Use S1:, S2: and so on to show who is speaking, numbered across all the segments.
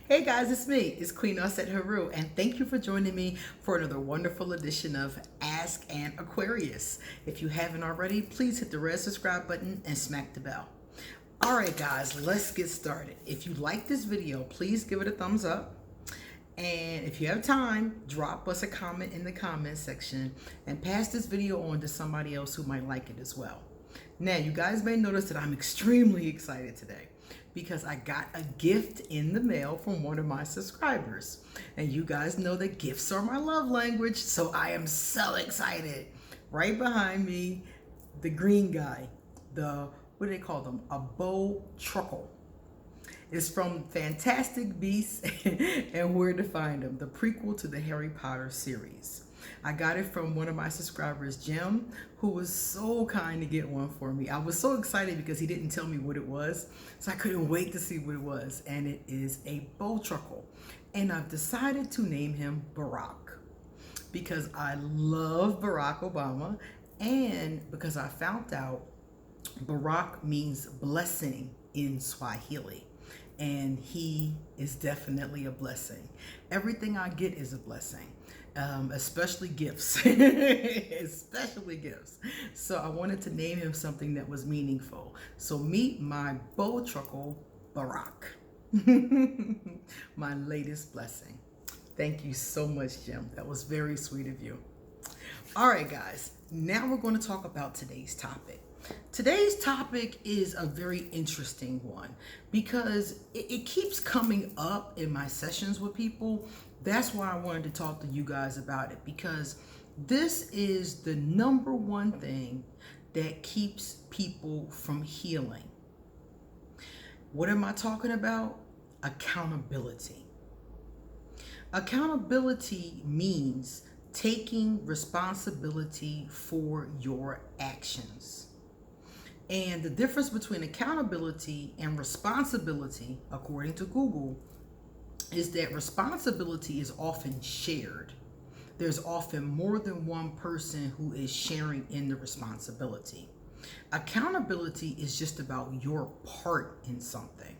S1: Hey guys, it's me. It's Queen Osset Haru, and thank you for joining me for another wonderful edition of Ask an Aquarius. If you haven't already, please hit the red subscribe button and smack the bell. Alright guys, let's get started. If you like this video, please give it a thumbs up. And if you have time, drop us a comment in the comment section and pass this video on to somebody else who might like it as well. Now, you guys may notice that I'm extremely excited today because I got a gift in the mail from one of my subscribers. And you guys know that gifts are my love language, so I am so excited. Right behind me, the green guy, what do they call them? A bow truckle. It's from Fantastic Beasts and Where to Find Them, the prequel to the Harry Potter series. I got it from one of my subscribers, Jim, who was so kind to get one for me. I was so excited because he didn't tell me what it was, so I couldn't wait to see what it was. And it is a bow truckle. And I've decided to name him Barack because I love Barack Obama and because I found out Barack means blessing in Swahili. And he is definitely a blessing. Everything I get is a blessing, especially gifts, especially gifts. So I wanted to name him something that was meaningful. So meet my bow truckle, Barack, my latest blessing. Thank you so much, Jim. That was very sweet of you. All right, guys, now we're going to talk about today's topic. Today's topic is a very interesting one because it keeps coming up in my sessions with people. That's why I wanted to talk to you guys about it, because this is the number one thing that keeps people from healing. What am I talking about? Accountability. Accountability means taking responsibility for your actions. And the difference between accountability and responsibility, according to Google, is that responsibility is often shared. There's often more than one person who is sharing in the responsibility. Accountability is just about your part in something.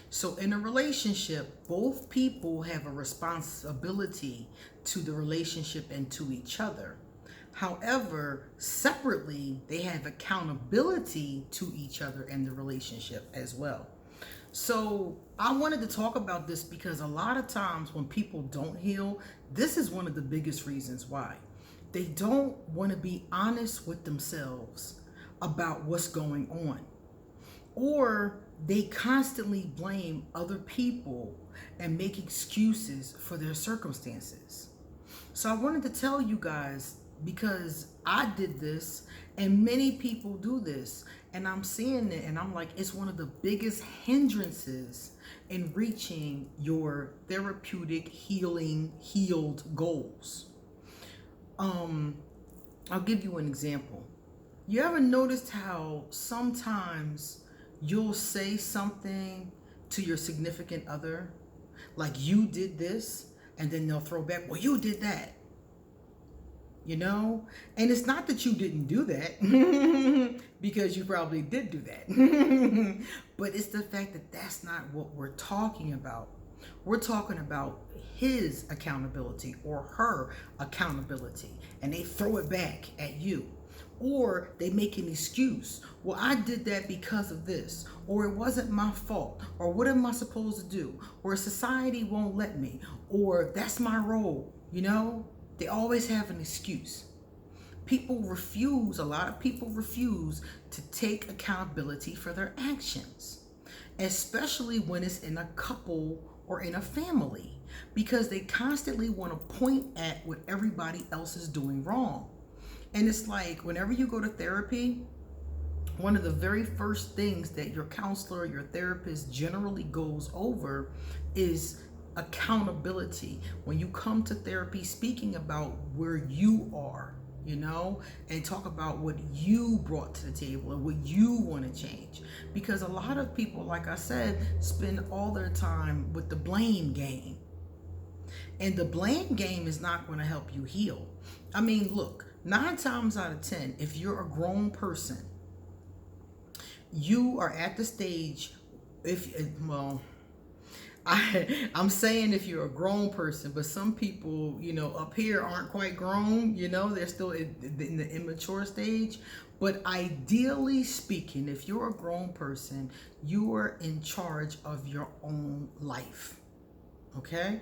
S1: So in a relationship, both people have a responsibility to the relationship and to each other. However, separately, they have accountability to each other and the relationship as well. So I wanted to talk about this because a lot of times when people don't heal, this is one of the biggest reasons why. They don't want to be honest with themselves about what's going on. Or they constantly blame other people and make excuses for their circumstances. So I wanted to tell you guys, because I did this and many people do this, and I'm seeing it and I'm like, it's one of the biggest hindrances in reaching your therapeutic healed goals. I'll give you an example. You ever noticed how sometimes you'll say something to your significant other, like you did this, and then they'll throw back, well, you did that. You know, and it's not that you didn't do that because you probably did do that. But it's the fact that that's not what we're talking about. We're talking about his accountability or her accountability, and they throw it back at you. Or they make an excuse. Well, I did that because of this, or it wasn't my fault, or what am I supposed to do? Or society won't let me, or that's my role, you know? They always have an excuse. A lot of people refuse to take accountability for their actions, especially when it's in a couple or in a family, because they constantly want to point at what everybody else is doing wrong. And it's like, whenever you go to therapy, one of the very first things that your counselor, your therapist generally goes over is accountability. When you come to therapy, speaking about where you are, you know, and talk about what you brought to the table and what you want to change. Because a lot of people, like I said, spend all their time with the blame game. And the blame game is not going to help you heal. I mean, look, 9 times out of 10, if you're a grown person, you are at the stage, I'm saying if you're a grown person, but some people, up here aren't quite grown, they're still in the immature stage. But ideally speaking, if you're a grown person, you are in charge of your own life. Okay?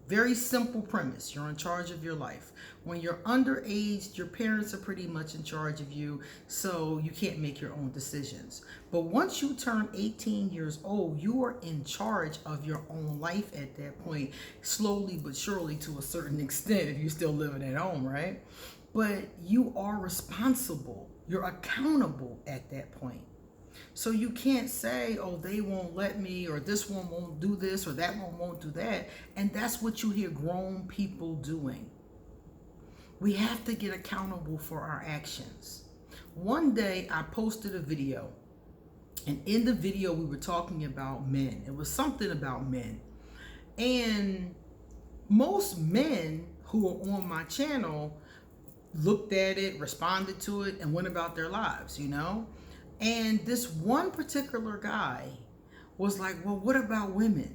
S1: Very simple premise. You're in charge of your life. When you're underage, your parents are pretty much in charge of you, so you can't make your own decisions. But once you turn 18 years old, you are in charge of your own life at that point, slowly but surely to a certain extent if you're still living at home, right? But you are responsible. You're accountable at that point. So you can't say, oh, they won't let me, or this one won't do this, or that one won't do that. And that's what you hear grown people doing. We have to get accountable for our actions. One day I posted a video, and in the video we were talking about men. It was something about men. And most men who are on my channel looked at it, responded to it, and went about their lives, And this one particular guy was like, well, what about women?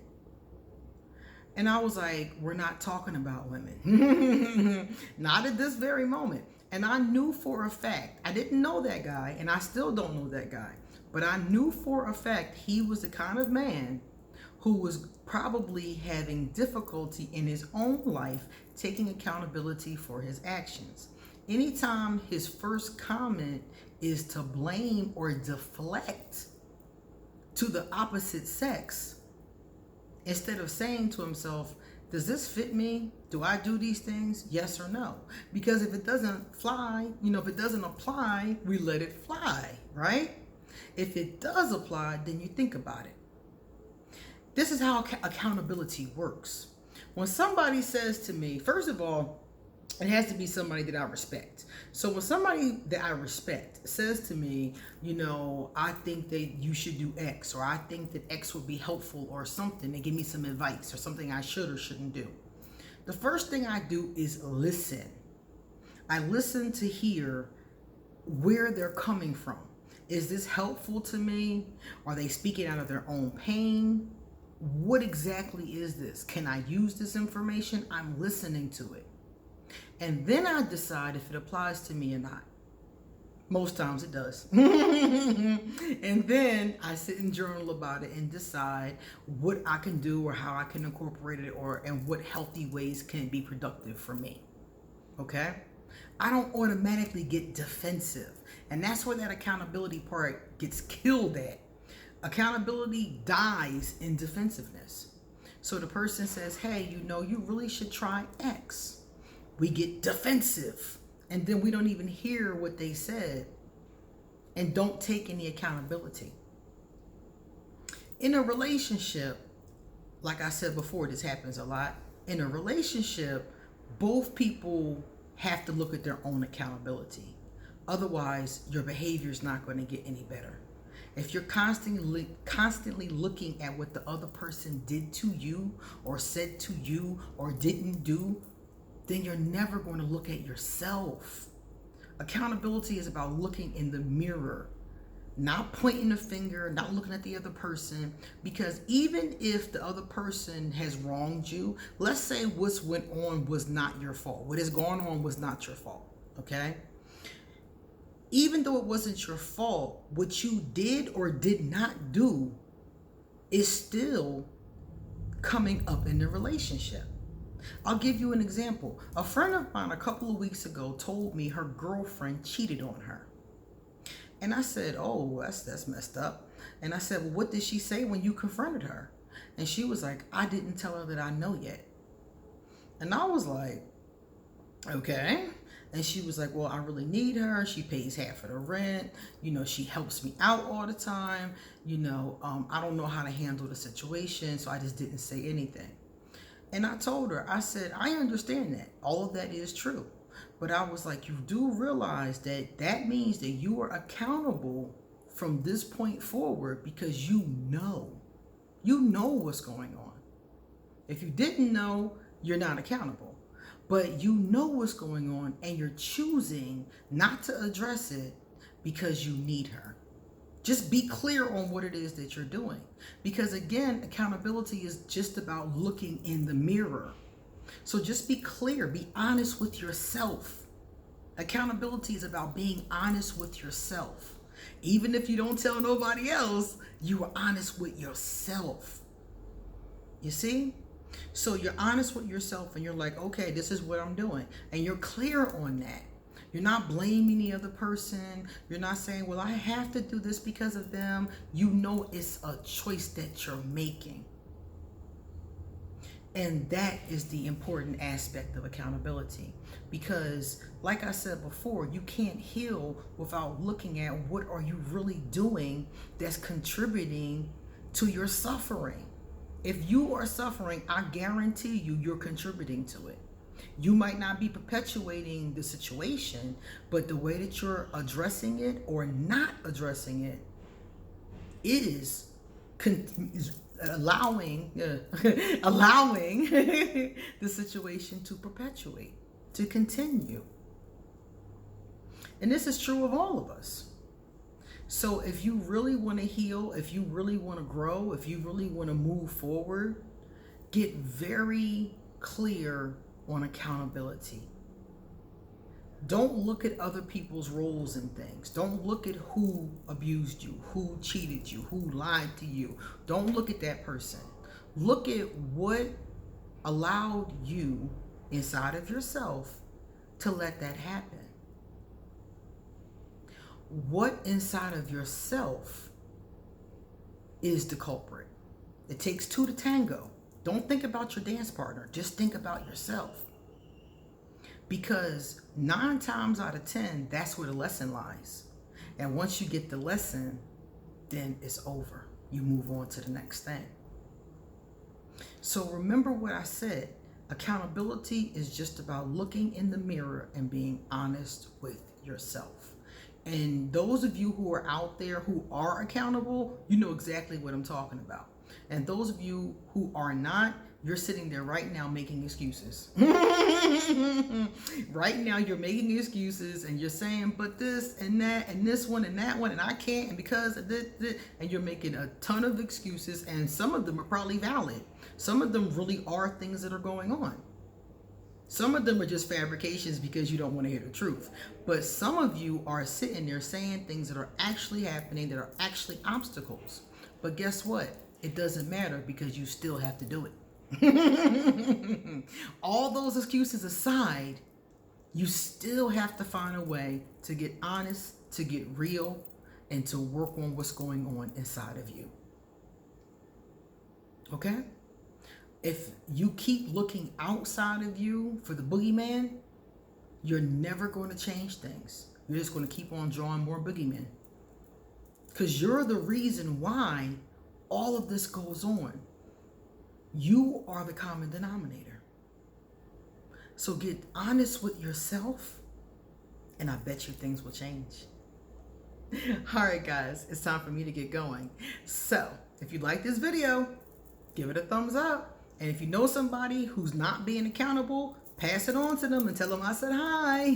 S1: And I was like, we're not talking about women. Not at this very moment. And I knew for a fact, I didn't know that guy, and I still don't know that guy, but I knew for a fact he was the kind of man who was probably having difficulty in his own life taking accountability for his actions. Anytime his first comment is to blame or deflect to the opposite sex, instead of saying to himself, does this fit me? Do I do these things? Yes or no? Because if it doesn't fly, if it doesn't apply, we let it fly, right? If it does apply, then you think about it. This is how accountability works. When somebody says to me, first of all, it has to be somebody that I respect. So when somebody that I respect says to me, I think that you should do X, or I think that X would be helpful or something, they give me some advice or something I should or shouldn't do. The first thing I do is listen. I listen to hear where they're coming from. Is this helpful to me? Are they speaking out of their own pain? What exactly is this? Can I use this information? I'm listening to it. And then I decide if it applies to me or not. Most times it does. And then I sit and journal about it and decide what I can do or how I can incorporate it, and what healthy ways can be productive for me. Okay? I don't automatically get defensive. And that's where that accountability part gets killed at. Accountability dies in defensiveness. So the person says, hey, you really should try X. We get defensive, and then we don't even hear what they said and don't take any accountability. In a relationship, like I said before, this happens a lot. In a relationship, both people have to look at their own accountability. Otherwise, your behavior is not going to get any better. If you're constantly looking at what the other person did to you or said to you or didn't do, then you're never going to look at yourself. Accountability is about looking in the mirror, not pointing a finger, not looking at the other person, because even if the other person has wronged you, let's say what's went on was not your fault. What has gone on was not your fault, okay? Even though it wasn't your fault, what you did or did not do is still coming up in the relationship. I'll give you an example. A friend of mine a couple of weeks ago told me her girlfriend cheated on her. And I said, oh, that's messed up. And I said, well, what did she say when you confronted her? And she was like, I didn't tell her that I know yet. And I was like, okay. And she was like, well, I really need her. She pays half of the rent. She helps me out all the time. I don't know how to handle the situation, so I just didn't say anything. And I told her, I said, I understand that. All of that is true. But I was like, you do realize that means that you are accountable from this point forward, because you know what's going on. If you didn't know, you're not accountable. But you know what's going on, and you're choosing not to address it because you need her. Just be clear on what it is that you're doing. Because again, accountability is just about looking in the mirror. So just be clear, be honest with yourself. Accountability is about being honest with yourself. Even if you don't tell nobody else, you are honest with yourself. You see? So you're honest with yourself and you're like, okay, this is what I'm doing. And you're clear on that. You're not blaming the other person. You're not saying, well, I have to do this because of them. You know it's a choice that you're making. And that is the important aspect of accountability. Because, like I said before, you can't heal without looking at what are you really doing that's contributing to your suffering. If you are suffering, I guarantee you, you're contributing to it. You might not be perpetuating the situation, but the way that you're addressing it or not addressing it is allowing the situation to perpetuate, to continue. And this is true of all of us. So if you really want to heal, if you really want to grow, if you really want to move forward, get very clear on accountability. Don't look at other people's roles and things. Don't look at who abused you, who cheated you, who lied to you. Don't look at that person. Look at what allowed you inside of yourself to let that happen. What inside of yourself is the culprit? It takes two to tango. Don't think about your dance partner. Just think about yourself. Because 9 times out of 10, that's where the lesson lies. And once you get the lesson, then it's over. You move on to the next thing. So remember what I said. Accountability is just about looking in the mirror and being honest with yourself. And those of you who are out there who are accountable, you know exactly what I'm talking about. And those of you who are not, you're sitting there right now making excuses. Right now you're making excuses and you're saying, but this and that and this one and that one and I can't and because of this, and you're making a ton of excuses, and some of them are probably valid. Some of them really are things that are going on. Some of them are just fabrications because you don't want to hear the truth. But some of you are sitting there saying things that are actually happening, that are actually obstacles. But guess what? It doesn't matter because you still have to do it. All those excuses aside, you still have to find a way to get honest, to get real, and to work on what's going on inside of you. Okay? If you keep looking outside of you for the boogeyman, you're never going to change things. You're just going to keep on drawing more boogeymen. Because you're the reason why all of this goes on. You are the common denominator. So get honest with yourself, and I bet you things will change. All right, guys, it's time for me to get going. So if you like this video, give it a thumbs up. And if you know somebody who's not being accountable, pass it on to them and tell them I said hi.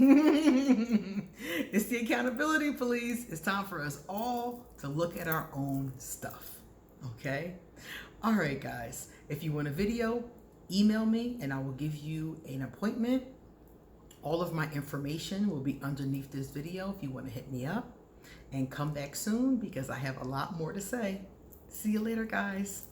S1: It's the accountability police. It's time for us all to look at our own stuff. Okay? All right, guys. If you want a video, email me and I will give you an appointment. All of my information will be underneath this video if you want to hit me up. And come back soon because I have a lot more to say. See you later, guys.